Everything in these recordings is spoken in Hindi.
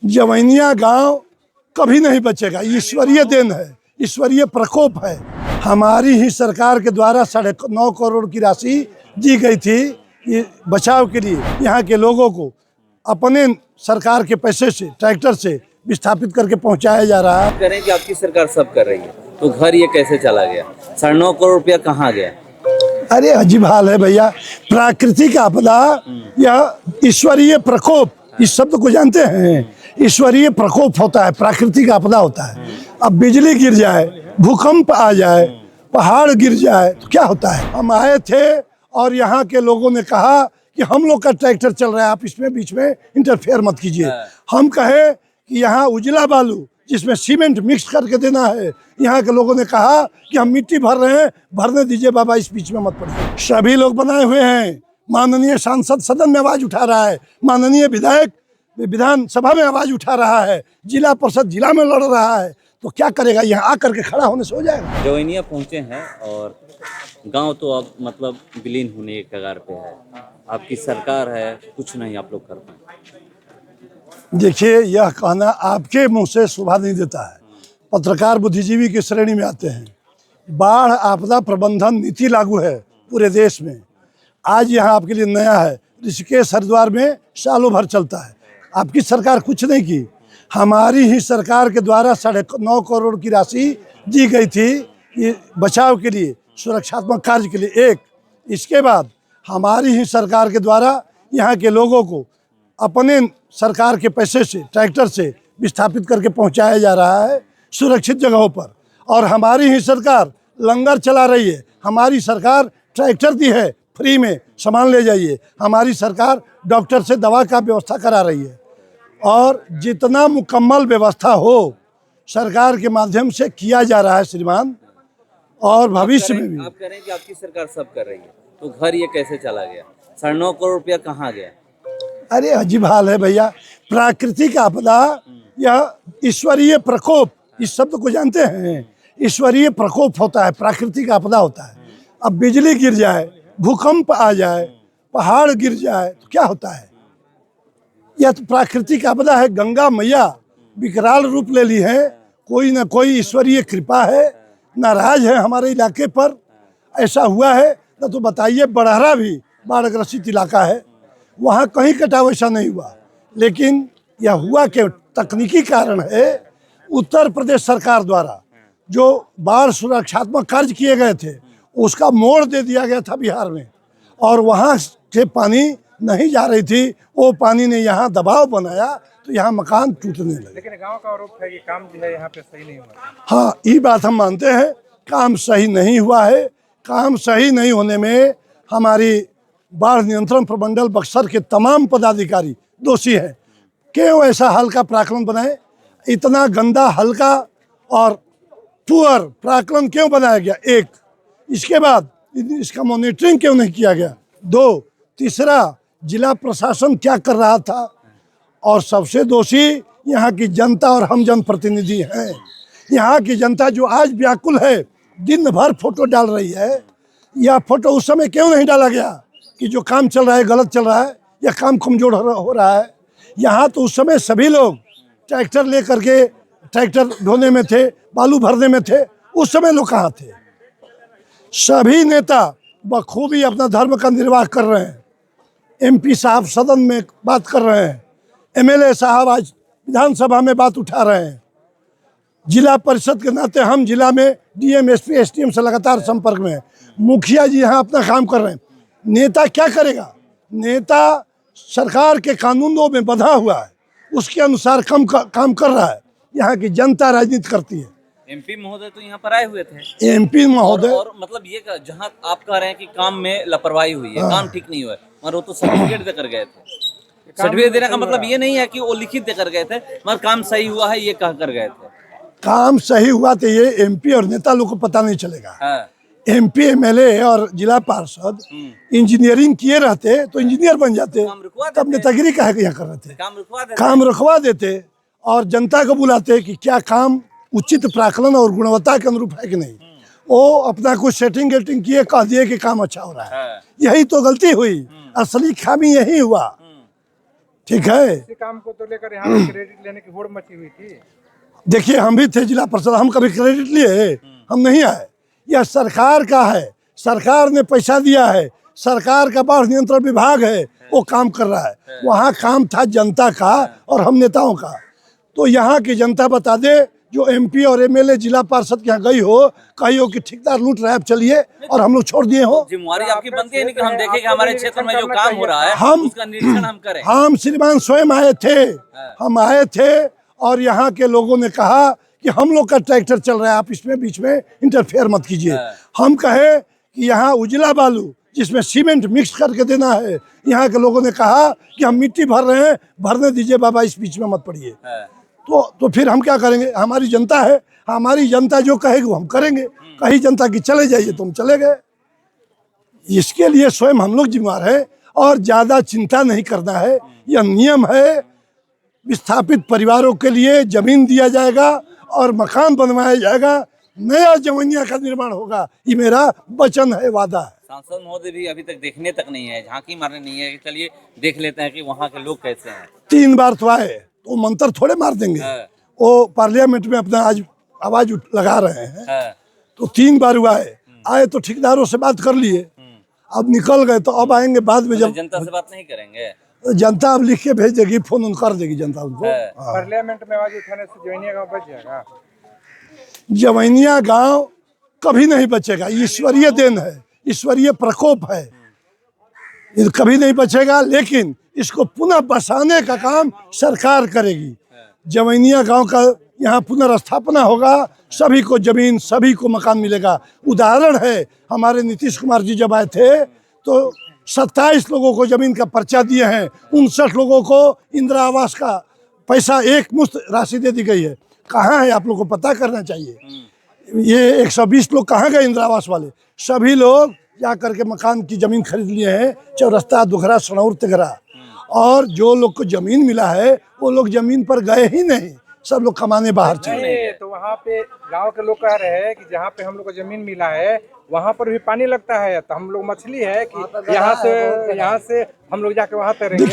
जवैनिया गांव कभी नहीं बचेगा। ईश्वरीय देन है, ईश्वरीय प्रकोप है। हमारी ही सरकार के द्वारा 9.5 करोड़ की राशि दी गई थी कि बचाव के लिए यहाँ के लोगों को अपने सरकार के पैसे से ट्रैक्टर से विस्थापित करके पहुंचाया जा रहा है। करें कि आपकी सरकार सब कर रही है तो घर ये कैसे चला गया? 9.5 करोड़ रुपया कहाँ गया? अरे अजीब हाल है भैया। प्राकृतिक आपदा या ईश्वरीय प्रकोप, इस शब्द को जानते हैं? ईश्वरीय प्रकोप होता है, प्राकृतिक आपदा होता है। अब बिजली गिर जाए, भूकंप आ जाए, पहाड़ गिर जाए तो क्या होता है? हम आए थे और यहाँ के लोगों ने कहा कि हम लोग का ट्रैक्टर चल रहा है, आप इसमें बीच में इंटरफेयर मत कीजिए। हम कहे कि यहाँ उजला बालू जिसमें सीमेंट मिक्स करके देना है, यहाँ के लोगों ने कहा कि हम मिट्टी भर रहे हैं, भरने दीजिए बाबा, इस बीच में मत पड़िए। सभी लोग बनाए हुए हैं। माननीय सांसद सदन में आवाज उठा रहा है, माननीय विधायक विधानसभा में आवाज उठा रहा है, जिला परिषद जिला में लड़ रहा है, तो क्या करेगा? यहाँ आकर के खड़ा होने से हो जाएगा? जवैनिया पहुंचे हैं और गांव तो अब मतलब विलीन होने के कगार पे है। आपकी सरकार है, कुछ नहीं आप लोग कर पाए। देखिए, यह कहना आपके मुंह से शोभा नहीं देता है। पत्रकार बुद्धिजीवी की श्रेणी में आते हैं। बाढ़ आपदा प्रबंधन नीति लागू है पूरे देश में। आज यहाँ आपके लिए नया है, ऋषिकेश हरिद्वार में सालों भर चलता है। आपकी सरकार कुछ नहीं की। हमारी ही सरकार के द्वारा 9.5 करोड़ की राशि दी गई थी कि बचाव के लिए, सुरक्षात्मक कार्य के लिए। इसके बाद हमारी ही सरकार के द्वारा यहाँ के लोगों को अपने सरकार के पैसे से ट्रैक्टर से विस्थापित करके पहुंचाया जा रहा है सुरक्षित जगहों पर। और हमारी ही सरकार लंगर चला रही है। हमारी सरकार ट्रैक्टर दी है फ्री में, सामान ले जाइए। हमारी सरकार डॉक्टर से दवा का व्यवस्था करा रही है। और जितना मुकम्मल व्यवस्था हो सरकार के माध्यम से किया जा रहा है श्रीमान, और भविष्य में भी। आप कह रहे हैं कि आपकी सरकार सब कर रही है तो घर ये कैसे चला गया? 9.5 करोड़ रुपया कहाँ गया? अरे अजीब हाल है भैया। प्राकृतिक आपदा या ईश्वरीय प्रकोप, इस शब्द को जानते हैं? ईश्वरीय प्रकोप होता है, प्राकृतिक आपदा होता है। अब बिजली गिर जाए, भूकंप आ जाए, पहाड़ गिर जाए तो क्या होता है? यह तो प्राकृतिक आपदा है। गंगा मैया विकराल रूप ले ली है। कोई ना कोई ईश्वरीय कृपा है, नाराज है हमारे इलाके पर। ऐसा हुआ है ना तो बताइए, बड़हरा भी बाढ़ग्रसित इलाका है, वहाँ कहीं कटाव ऐसा नहीं हुआ। लेकिन यह हुआ कि तकनीकी कारण है। उत्तर प्रदेश सरकार द्वारा जो बाढ़ सुरक्षात्मक कार्य किए गए थे उसका मोड़ दे दिया गया था बिहार में, और वहाँ से पानी नहीं जा रही थी। वो पानी ने यहाँ दबाव बनाया तो यहाँ मकान टूटने लगे। लेकिन गांव का आरोप है कि काम जो है यहाँ पे सही नहीं हुआ। हाँ, ये बात हम मानते हैं, काम सही नहीं हुआ है। काम सही नहीं होने में हमारी बाढ़ नियंत्रण प्रमंडल बक्सर के तमाम पदाधिकारी दोषी हैं। क्यों ऐसा हल्का प्राकलन बनाए? इतना गंदा, हल्का और पुअर प्राकलन क्यों बनाया गया? इसके बाद इसका मॉनिटरिंग क्यों नहीं किया गया? तीसरा, जिला प्रशासन क्या कर रहा था? और सबसे दोषी यहाँ की जनता और हम जनप्रतिनिधि हैं। यहाँ की जनता जो आज व्याकुल है, दिन भर फोटो डाल रही है। यह फोटो उस समय क्यों नहीं डाला गया कि जो काम चल रहा है गलत चल रहा है या काम कमजोर हो रहा है? यहाँ तो उस समय सभी लोग ट्रैक्टर ले करके ट्रैक्टर ढोने में थे, बालू भरने में थे। उस समय लोग कहाँ थे? सभी नेता बखूबी अपना धर्म का निर्वाह कर रहे हैं। एमपी साहब सदन में बात कर रहे हैं, एमएलए साहब आज विधानसभा में बात उठा रहे हैं। जिला परिषद के नाते हम जिला में डीएम, एसपी, एसडीएम से लगातार संपर्क में हैं। मुखिया जी यहाँ अपना काम कर रहे हैं। नेता क्या करेगा? नेता सरकार के कानूनों में बंधा हुआ है, उसके अनुसार काम कर रहा है। यहाँ की जनता राजनीति करती है। एमपी महोदय तो यहाँ पर आए हुए थे। एमपी महोदय और मतलब ये जहाँ आप कह रहे हैं कि काम में लापरवाही हुई है, काम ठीक नहीं हुआ है, मगर वो तो सर्टिफिकेट देकर गए थे। सर्टिफिकेट देने का मतलब ये नहीं है कि वो लिखित देकर गए थे, मगर काम सही हुआ है ये कह कर गए थे। काम सही हुआ तो ये एमपी और नेता लोग को पता नहीं चलेगा। हाँ। एमपी, एमएलए और जिला पार्षद इंजीनियरिंग किए रहते तो इंजीनियर बन जाते, तब नेतागिरी कहे यहाँ कर रहे थे। काम रुकवा देते और जनता को बुलाते कि क्या काम उचित प्राकलन और गुणवत्ता के अनुरूप है कि नहीं। वो अपना कुछ सेटिंग किए, कह दिए कि काम अच्छा हो रहा है। यही तो गलती हुई, असली खामी यही हुआ। ठीक है। इसी काम को तो लेकर यहाँ पे क्रेडिट लेने की होड़ मची हुई थी। देखिए हम भी थे जिला परिषद, हम कभी क्रेडिट लिए? हम नहीं आए। यह सरकार का है, सरकार ने पैसा दिया है, सरकार का बाढ़ नियंत्रण विभाग है, वो काम कर रहा है। वहाँ काम था जनता का और हम नेताओं का। तो यहाँ की जनता बता दे, जो एमपी और एमएलए जिला पार्षद के यहाँ गई हो, कही हो कि ठेकेदार लूट रहा है, चलिए, और हम लोग छोड़ दिए हो। जिम्मेवारी आपकी बनती है नहीं कि हम देखें कि हमारे क्षेत्र में जो काम हो रहा है उसका निरीक्षण हम करें। हम श्रीमान स्वयं आए थे, हम आए थे और यहाँ के लोगों ने कहा कि हम लोग का ट्रैक्टर चल रहा है, आप इसमें बीच में इंटरफेयर मत कीजिए। हम कहे कि यहाँ उजला बालू जिसमें सीमेंट मिक्स करके देना है, यहाँ के लोगों ने कहा कि हम मिट्टी भर रहे हैं, भरने दीजिए बाबा, इस बीच में मत पड़िए। तो फिर हम क्या करेंगे? हमारी जनता है, हमारी जनता जो कहेगी वो हम करेंगे। कहीं जनता की चले जाइए तो हम चले गए। इसके लिए स्वयं हम लोग जिम्मेदार हैं और ज़्यादा चिंता नहीं करना है। यह नियम है, विस्थापित परिवारों के लिए जमीन दिया जाएगा और मकान बनवाया जाएगा, नया जमीनिया का निर्माण होगा। ये मेरा वचन है, वादा है। सांसद महोदय भी अभी तक देखने तक नहीं है, झांकी मारने नहीं है कि चलिए देख लेते हैं कि वहाँ के लोग कैसे हैं। 3 बार तो आए, तो मंत्र थोड़े मार देंगे। वो पार्लियामेंट में अपना आज आवाज लगा रहे हैं, तो 3 बार हुआ है। आए तो ठेकेदारों से बात कर लिए, अब निकल गए तो अब आएंगे बाद में। जब जनता से बात नहीं करेंगे, जनता अब लिख के भेज देगी, फोन उन कर देगी जनता उनको। पार्लियामेंट में आवाज उठाने से जवैनिया गाँव बच जाएगा। जवैनिया गांव कभी नहीं बचेगा, ईश्वरीय देन है, ईश्वरीय प्रकोप है, ये कभी नहीं बचेगा। लेकिन इसको पुनः बसाने का काम सरकार करेगी। जवैनिया गांव का यहाँ पुनर्स्थापना होगा, सभी को जमीन, सभी को मकान मिलेगा। उदाहरण है, हमारे नीतीश कुमार जी जब आए थे तो 27 लोगों को जमीन का पर्चा दिए हैं, 59 लोगों को इंदिरा आवास का पैसा एक मुश्त राशि दे दी गई है। कहाँ है आप लोगों को पता करना चाहिए। ये 120 लोग कहाँ गए इंदिरा आवास वाले? सभी लोग जा करके मकान की जमीन खरीद लिए हैं, चौरस्ता, दुघरा, सनौर, तिघरा। और जो लोग को जमीन मिला है वो लोग जमीन पर गए ही नहीं, सब लोग कमाने बाहर चले गए। तो वहाँ पे गांव के लोग कह रहे हैं कि जहाँ पे हम लोग को जमीन मिला है वहाँ पर भी पानी लगता है, तो हम लोग मछली है कि यहाँ से हम लोग जाके वहाँ तैरेंगे।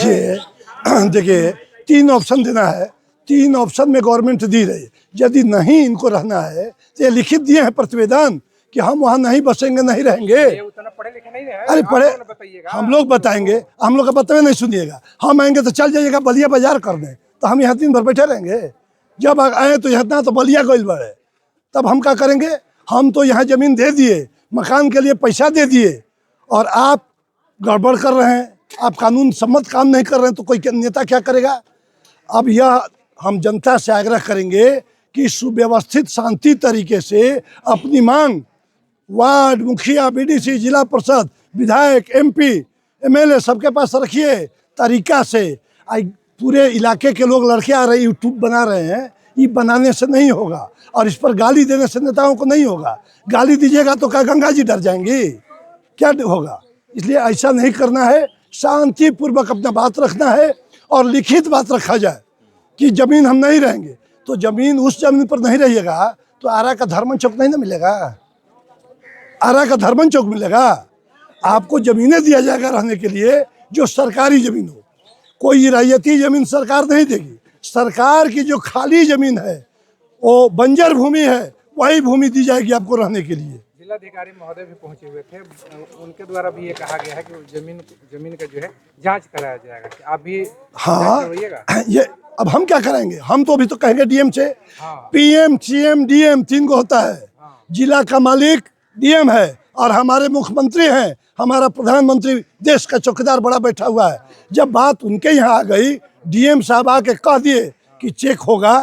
देखिए 3 ऑप्शन देना है, 3 ऑप्शन में गवर्नमेंट दी रही। यदि नहीं इनको रहना है तो ये लिखित दिए हैं प्रतिवेदन कि हम वहाँ नहीं बसेंगे, नहीं रहेंगे। ये उतना पढ़े लिखे नहीं है। अरे पढ़े, हम लोग बताएंगे, हम लोग का बतावे नहीं सुनिएगा। हम आएंगे तो चल जाइएगा बलिया बाजार करने, तो हम यहाँ दिन भर बैठे रहेंगे। जब आए तो यहाँ तो बलिया गोइल बढ़े, तब हम क्या करेंगे? हम तो यहाँ जमीन दे दिए, मकान के लिए पैसा दे दिए, और आप गड़बड़ कर रहे हैं, आप कानून सम्मत काम नहीं कर रहे हैं, तो कोई नेता क्या करेगा? अब यह हम जनता से आग्रह करेंगे कि सुव्यवस्थित शांति तरीके से अपनी मांग वार्ड मुखिया, बीडीसी, जिला परिषद, विधायक, एमपी, एमएलए सबके पास रखिए तरीका से। पूरे इलाके के लोग लड़के आ रहे, यूट्यूब बना रहे हैं, ये बनाने से नहीं होगा और इस पर गाली देने से नेताओं को नहीं होगा। गाली दीजिएगा तो क्या गंगा जी डर जाएंगी? क्या होगा? इसलिए ऐसा नहीं करना है, शांतिपूर्वक अपना बात रखना है और लिखित बात रखा जाए कि जमीन हम नहीं रहेंगे। तो जमीन, उस जमीन पर नहीं रहिएगा तो आरा का धर्मन चौक नहीं ना मिलेगा, आरा का धर्मन चौक मिलेगा। आपको जमीनें दिया जाएगा रहने के लिए जो सरकारी जमीन हो, कोई रैयती जमीन सरकार नहीं देगी। सरकार की जो खाली जमीन है, वो बंजर भूमि है, वही भूमि दी जाएगी आपको रहने के लिए। जिलाधिकारी महोदय भी पहुंचे हुए थे, उनके द्वारा भी ये कहा गया है कि जमीन का जो है जांच कराया जाएगा। कि आप भी हाँ, ये अब हम क्या करेंगे? हम तो अभी तो कहेंगे डीएम से। पीएम, सीएम, डीएम 3 को होता है। जिला का मालिक डीएम है और हमारे मुख्यमंत्री हैं, हमारा प्रधानमंत्री देश का चौकीदार बड़ा बैठा हुआ है। जब बात उनके यहाँ आ गई, डीएम साहब आके कह दिए कि चेक होगा,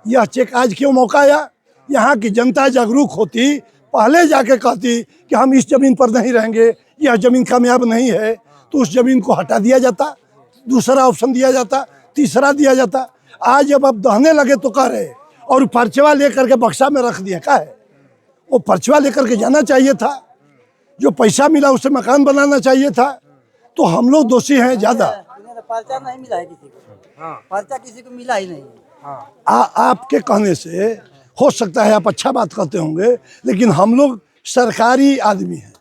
यह चेक आज क्यों मौका आया? यहाँ की जनता जागरूक होती, पहले जाके कहती कि हम इस जमीन पर नहीं रहेंगे, यह जमीन कामयाब नहीं है, तो उस जमीन को हटा दिया जाता, दूसरा ऑप्शन दिया जाता, तीसरा दिया जाता। आज जब अब दहने लगे तो कह रहे, और पर्चवा लेकर के बक्सा में रख दिया। क्या है? वो पर्चवा लेकर के जाना चाहिए था, जो पैसा मिला उसे मकान बनाना चाहिए था। तो हम लोग दोषी हैं ज़्यादा। पर्चा नहीं मिला है किसी को, पर्चा किसी को मिला ही नहीं। आपके कहने से हो सकता है आप अच्छा बात करते होंगे, लेकिन हम लोग सरकारी आदमी हैं,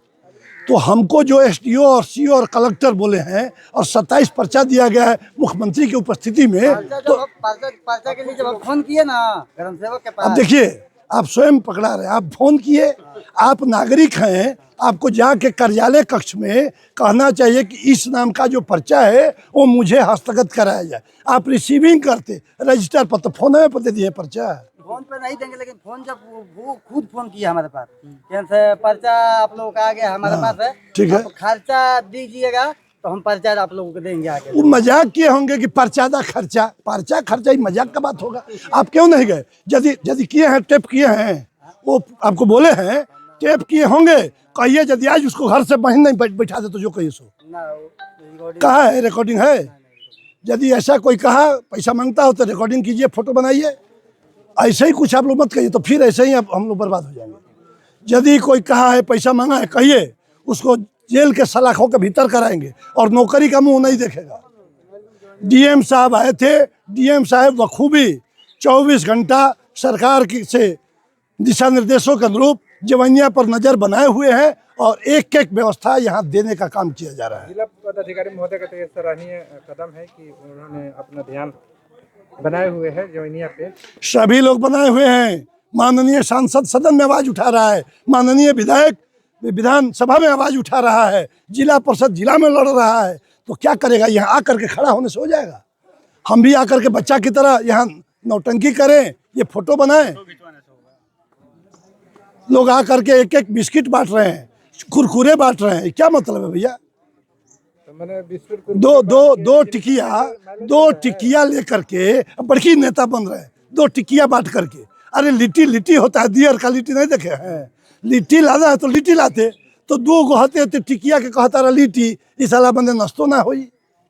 तो हमको जो एसडीओ और सीओ और कलेक्टर बोले हैं और 27 पर्चा दिया गया है मुख्यमंत्री की उपस्थिति में, तो पर्चा के लिए जब आप फोन किए ना ग्राम सेवक के पास, अब देखिए आप स्वयं पकड़ा रहे, आप फोन किए, आप नागरिक हैं, आपको जाके कार्यालय कक्ष में कहना चाहिए कि इस नाम का जो पर्चा है वो मुझे हस्तगत कराया जाए। आप रिसीविंग करते रजिस्टर पर, तो फोन में दे दिए पर्चा। फोन पे नहीं देंगे, लेकिन फोन जब वो खुद फोन किया हमारे पास कैसे पर्चा आप लोगों का आ गया हमारे पास है, ठीक है, आप खर्चा दीजिएगा तो हम पर्चा आप लोगों को देंगे आगे। वो मजाक किए होंगे कि पर्चा खर्चा, पर्चा खर्चा ही मजाक का बात होगा। आप क्यों नहीं गए? यदि किए हैं, टेप किए हैं, वो आपको बोले हैं टेप किए होंगे, कहिए यदि आज उसको घर से बहन नहीं बैठा दे तो जो कहिए सो। कहा है रिकॉर्डिंग है? यदि ऐसा कोई कहा पैसा मांगता हो तो रिकॉर्डिंग कीजिए, फोटो बनाइए। ऐसे ही कुछ आप लोग मत कहिए, तो फिर ऐसे ही हम लोग बर्बाद हो जाएंगे। यदि कोई कहा है पैसा मांगा है, कहिए, उसको जेल के सलाखों के भीतर कराएंगे और नौकरी का मुंह नहीं देखेगा। डीएम साहब आए थे, डीएम साहब बखूबी 24 घंटा सरकार की से दिशा निर्देशों के अनुरूप जवनिया पर नजर बनाए हुए हैं और एक एक व्यवस्था यहाँ देने का काम किया जा रहा है। जिला पदाधिकारी महोदय का तो ये सराहनीय कदम है कि उन्होंने अपना ध्यान बनाए हुए हैं जवनिया पे। सभी लोग बनाए हुए हैं। माननीय सांसद सदन में आवाज उठा रहा है, माननीय विधायक विधानसभा में आवाज उठा रहा है, जिला परिषद जिला में लड़ रहा है, तो क्या करेगा? यहाँ आकर के खड़ा होने से हो जाएगा? हम भी आकर के बच्चा की तरह यहाँ नौटंकी करें, ये फोटो बनाएं? लोग आकर के एक एक बिस्किट बांट रहे हैं, कुरकुरे बांट रहे हैं, क्या मतलब है भैया? तो मैंने बिस्कुट दो टिकिया लेकर के बड़की नेता बन रहे हैं, 2 टिकिया बांट करके। अरे लिट्टी होता है, दियर का लिट्टी नहीं देखे हैं? लिट्टी लाना है तो लिट्टी लाते, तो 2 गो होते तो टिकिया के कहता रहा लिट्टी, इस साला बंदे नस्तो ना होई।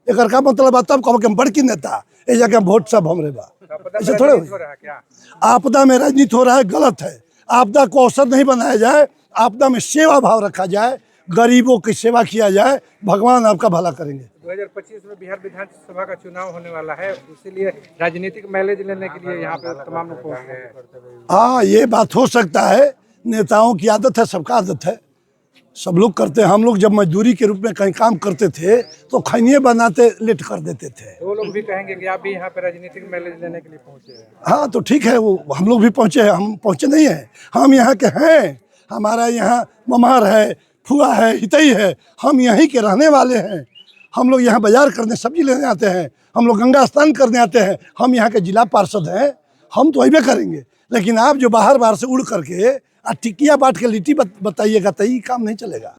एक का मतलब तब कहो कि हम बड़की नेता, ये जाके वोट सब हमरे बा, ऐसे थोड़े हो रहा है। आपदा में राजनीति हो रहा है, गलत है। आपदा को अवसर नहीं बनाया जाए, आपदा में सेवा भाव रखा जाए, गरीबों की सेवा किया जाए, भगवान आपका भला करेंगे। 2025 में बिहार विधानसभा का चुनाव होने वाला है, इसीलिए राजनीतिक माइलेज लेने के लिए यहाँ पे तमाम लोग पहुँच रहे हैं। हाँ, ये बात हो सकता है, नेताओं की आदत है, सबका आदत है, सब लोग करते हैं। हम लोग जब मजदूरी के रूप में कहीं काम करते थे तो खैनिये बनाते लेट कर देते थे। वो लोग भी कहेंगे कि आप भी यहाँ पे राजनीतिक माइलेज लेने के लिए पहुँचे हैं। हाँ तो ठीक है, वो हम लोग भी पहुँचे हैं, हम पहुँचे नहीं हैं, हम यहाँ के हैं। हमारा यहाँ ममार है, फुआ है, हितई है, हम यहीं के रहने वाले हैं। हम लोग यहाँ बाजार करने सब्जी लेने आते हैं, हम लोग गंगा स्नान करने आते हैं, हम यहाँ के जिला पार्षद हैं, हम तो अबे करेंगे। लेकिन आप जो बाहर से उड़ करके टिकिया बांट के लिट्टी बताइएगा तो ये काम नहीं चलेगा।